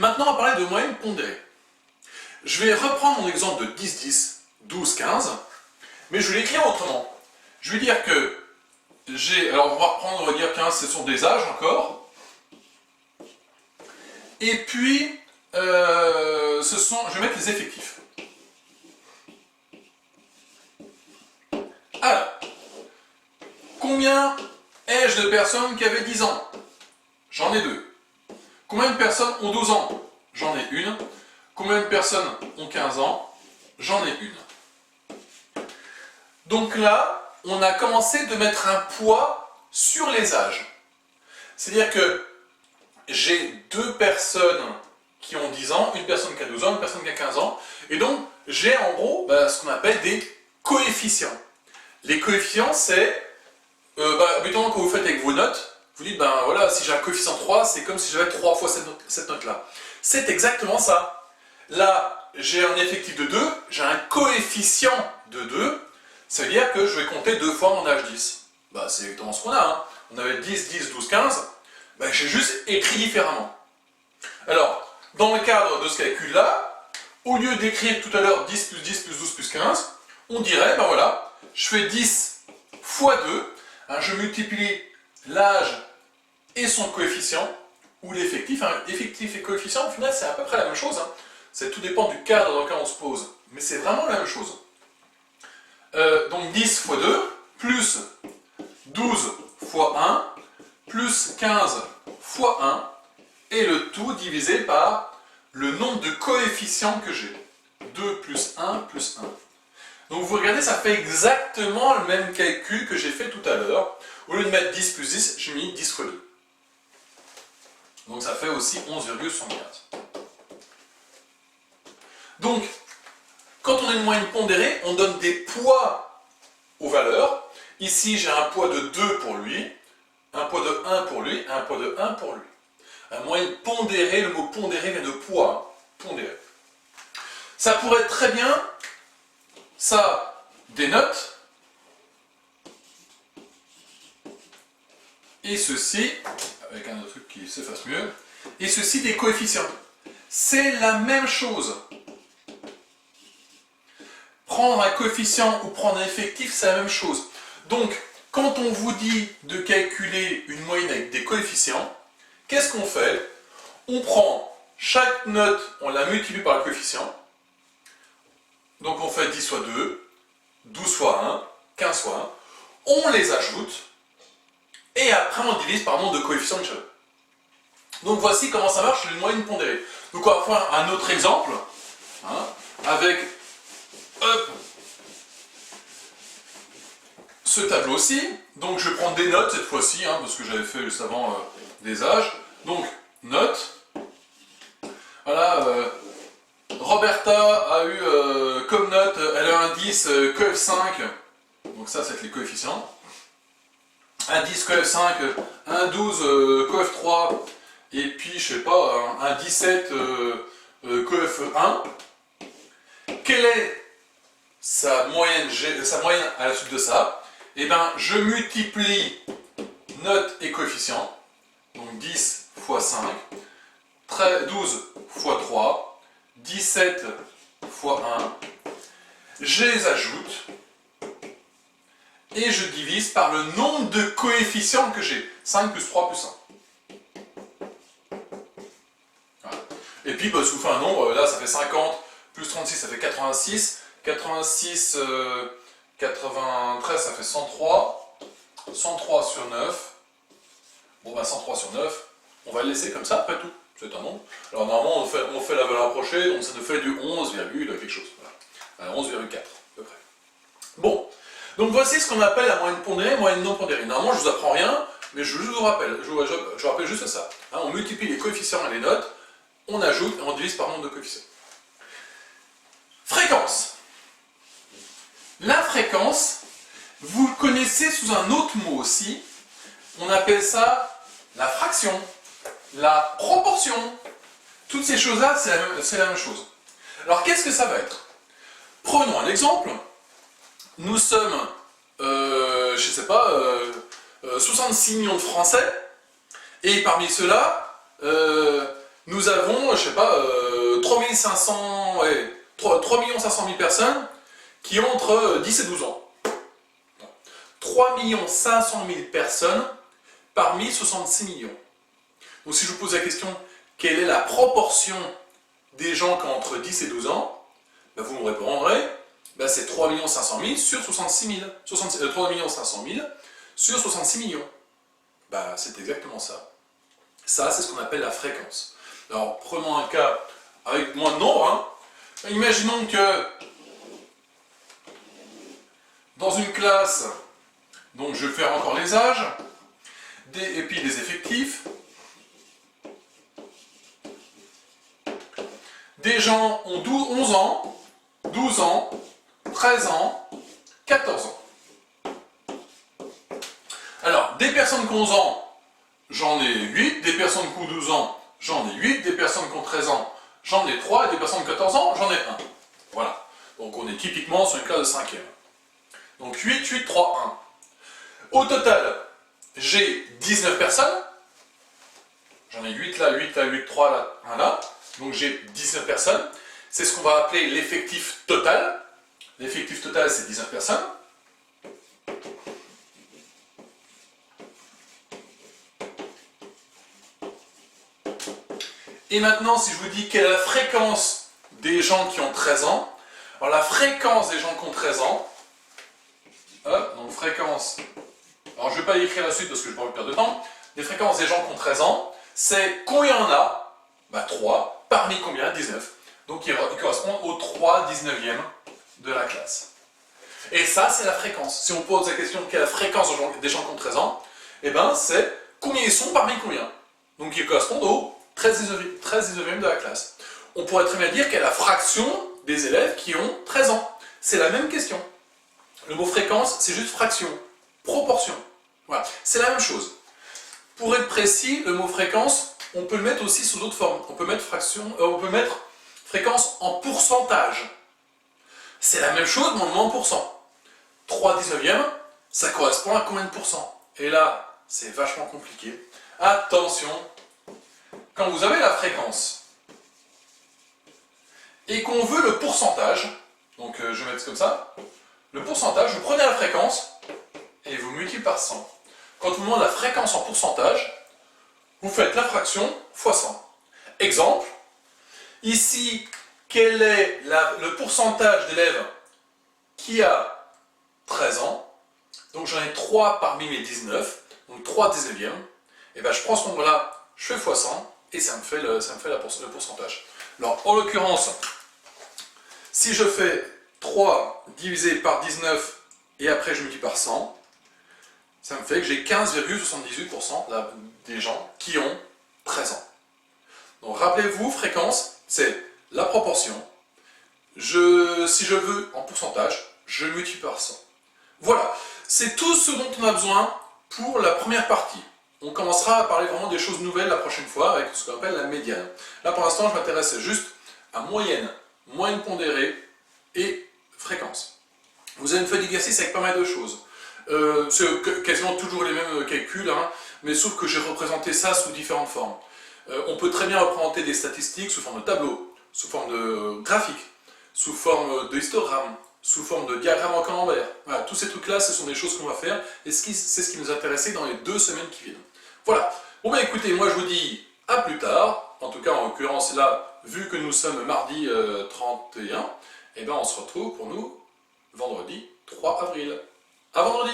Maintenant, on va parler de moyenne pondérée. Je vais reprendre mon exemple de 10, 10, 12, 15, mais je vais l'écrire autrement. Je vais dire que j'ai... Alors, on va reprendre, on va dire 15, ce sont des âges encore. Et puis, je vais mettre les effectifs. Alors, combien ai-je de personnes qui avaient 10 ans? J'en ai 2. Combien de personnes ont 12 ans? J'en ai une. Combien de personnes ont 15 ans? J'en ai une. Donc là, on a commencé de mettre un poids sur les âges. C'est-à-dire que j'ai 2 personnes qui ont 10 ans, une personne qui a 12 ans, une personne qui a 15 ans, et donc j'ai en gros ce qu'on appelle des coefficients. Les coefficients, c'est, mettons, quand vous faites avec vos notes, vous dites, ben voilà, si j'ai un coefficient 3, c'est comme si j'avais 3 fois cette note-là. C'est exactement ça. Là, j'ai un effectif de 2, j'ai un coefficient de 2, ça veut dire que je vais compter 2 fois mon âge 10. Ben, c'est exactement ce qu'on a, hein. On avait 10, 10, 12, 15, ben, j'ai juste écrit différemment. Alors, dans le cadre de ce calcul-là, au lieu d'écrire tout à l'heure 10 plus 10 plus 12 plus 15, on dirait, ben voilà, je fais 10 fois 2, hein, je multiplie l'âge et son coefficient, ou l'effectif. Hein. Effectif et coefficient, au final, c'est à peu près la même chose. Hein. Tout dépend du cadre dans lequel on se pose, mais c'est vraiment la même chose. Donc 10 fois 2, plus 12 fois 1, plus 15 fois 1, et le tout divisé par le nombre de coefficients que j'ai. 2 plus 1 plus 1. Donc vous regardez, ça fait exactement le même calcul que j'ai fait tout à l'heure. Au lieu de mettre 10 plus 10, j'ai mis 10 fois 2. Donc ça fait aussi 11,75. Donc, quand on a une moyenne pondérée, on donne des poids aux valeurs. Ici, j'ai un poids de 2 pour lui, un poids de 1 pour lui, un poids de 1 pour lui. La moyenne pondérée, le mot pondéré vient de poids, pondéré. Ça pourrait être très bien, ça, des notes, et ceci, avec un autre truc qui s'efface mieux, et ceci des coefficients. C'est la même chose. Prendre un coefficient ou prendre un effectif, c'est la même chose. Donc, quand on vous dit de calculer une moyenne avec des coefficients, qu'est-ce qu'on fait? On prend chaque note, on la multiplie par le coefficient. Donc on fait 10 fois 2, 12 fois 1, 15 fois 1. On les ajoute. Et après on divise par nombre de coefficients de chaque. Donc voici comment ça marche une moyenne pondérée. Donc on va faire un autre exemple, hein, avec ce tableau-ci. Donc je vais prendre des notes cette fois-ci, hein, parce que j'avais fait juste avant des âges. Donc notes. Voilà, Roberta a eu comme note, elle a un 10 coef 5. Donc ça c'est les coefficients. Un 10 coef 5, un 12 coef 3, et puis je sais pas, un 17 coef 1. Quelle est sa moyenne à la suite de ça? Eh bien, je multiplie note et coefficient, donc 10 fois 5, 12 fois 3, 17 fois 1, je les ajoute, et je divise par le nombre de coefficients que j'ai. 5 plus 3 plus 1. Voilà. Et puis, si vous faites un nombre, là ça fait 50, plus 36 ça fait 86, 86, 93 ça fait 103, 103 sur 9, bon ben 103 sur 9, on va le laisser comme ça après tout, c'est un nombre. Alors normalement on fait la valeur approchée, donc ça nous fait du 11, quelque chose, voilà. 11,4 à peu près. Bon. Donc voici ce qu'on appelle la moyenne pondérée, moyenne non pondérée. Normalement, je ne vous apprends rien, mais je vous rappelle, je rappelle juste ça. Hein, on multiplie les coefficients et les notes, on ajoute et on divise par nombre de coefficients. Fréquence. La fréquence, vous le connaissez sous un autre mot aussi. On appelle ça la fraction, la proportion. Toutes ces choses-là, c'est la même chose. Alors qu'est-ce que ça va être? Prenons un exemple. Nous sommes, je ne sais pas, 66 millions de Français, et parmi ceux-là, nous avons, je sais pas, 3 500 000 personnes qui ont entre 10 et 12 ans. 3 500 000 personnes parmi 66 millions. Donc si je vous pose la question, quelle est la proportion des gens qui ont entre 10 et 12 ans, ben vous me répondrez, ben c'est 3 500 000 sur 66 000. 3 500 000 sur 66 millions. Ben, c'est exactement ça. Ça, c'est ce qu'on appelle la fréquence. Alors, prenons un cas avec moins de nombres. Hein. Imaginons que dans une classe, donc je vais faire encore les âges, et puis les effectifs, des gens ont 11 ans, 12 ans, 13 ans, 14 ans. Alors, des personnes qui ont 11 ans, j'en ai 8, des personnes qui ont 12 ans, j'en ai 8, des personnes qui ont 13 ans, j'en ai 3, et des personnes de 14 ans, j'en ai 1. Voilà. Donc on est typiquement sur une classe de 5e. Donc 8, 8, 3, 1. Au total, j'ai 19 personnes. J'en ai 8 là, 8 là, 8, 3 là, 1 là. Donc j'ai 19 personnes. C'est ce qu'on va appeler l'effectif total. L'effectif total, c'est 19 personnes. Et maintenant, si je vous dis quelle est la fréquence des gens qui ont 13 ans, alors la fréquence des gens qui ont 13 ans, hop, donc fréquence, alors je ne vais pas écrire la suite parce que je ne vais pas perdre de temps, les fréquences des gens qui ont 13 ans, c'est combien il y en a? Bah 3, parmi combien? 19. Donc il correspond aux 3 19e de la classe. Et ça, c'est la fréquence. Si on pose la question quelle est la fréquence des gens qui ont 13 ans, eh ben c'est combien ils sont parmi combien. Donc ils correspondent aux 13 19e de la classe. On pourrait très bien dire quelle est la fraction des élèves qui ont 13 ans. C'est la même question. Le mot fréquence, c'est juste fraction, proportion. Voilà, c'est la même chose. Pour être précis, le mot fréquence, on peut le mettre aussi sous d'autres formes. On peut mettre fréquence en pourcentage. C'est la même chose, mais en pourcent. 3 19e, ça correspond à combien de pourcents? Et là, c'est vachement compliqué. Attention, quand vous avez la fréquence et qu'on veut le pourcentage, donc je vais mettre comme ça, le pourcentage, vous prenez la fréquence et vous multipliez par 100. Quand on vous demande la fréquence en pourcentage, vous faites la fraction fois 100. Exemple, ici, quel est le pourcentage d'élèves qui a 13 ans? Donc j'en ai 3 parmi mes 19, donc 3 19e. Et bien je prends ce nombre-là, je fais fois 100, et ça me fait le pourcentage. Alors en l'occurrence, si je fais 3 divisé par 19, et après je multiplie par 100, ça me fait que j'ai 15,78% des gens qui ont 13 ans. Donc rappelez-vous, fréquence, c'est la proportion. Si je veux en pourcentage, je multiplie par 100. Voilà, c'est tout ce dont on a besoin pour la première partie. On commencera à parler vraiment des choses nouvelles la prochaine fois avec ce qu'on appelle la médiane. Là pour l'instant, je m'intéresse juste à moyenne, moyenne pondérée et fréquence. Vous avez une feuille d'exercice avec pas mal de choses. C'est quasiment toujours les mêmes calculs, hein, mais sauf que j'ai représenté ça sous différentes formes. On peut très bien représenter des statistiques sous forme de tableau, sous forme de graphique, sous forme de histogramme, sous forme de diagramme en camembert. Voilà, tous ces trucs-là, ce sont des choses qu'on va faire, et c'est ce qui nous intéressait dans les 2 semaines qui viennent. Voilà. Bon bah écoutez, moi je vous dis à plus tard, en tout cas en l'occurrence là, vu que nous sommes mardi 31, et ben on se retrouve pour nous vendredi 3 avril. À vendredi!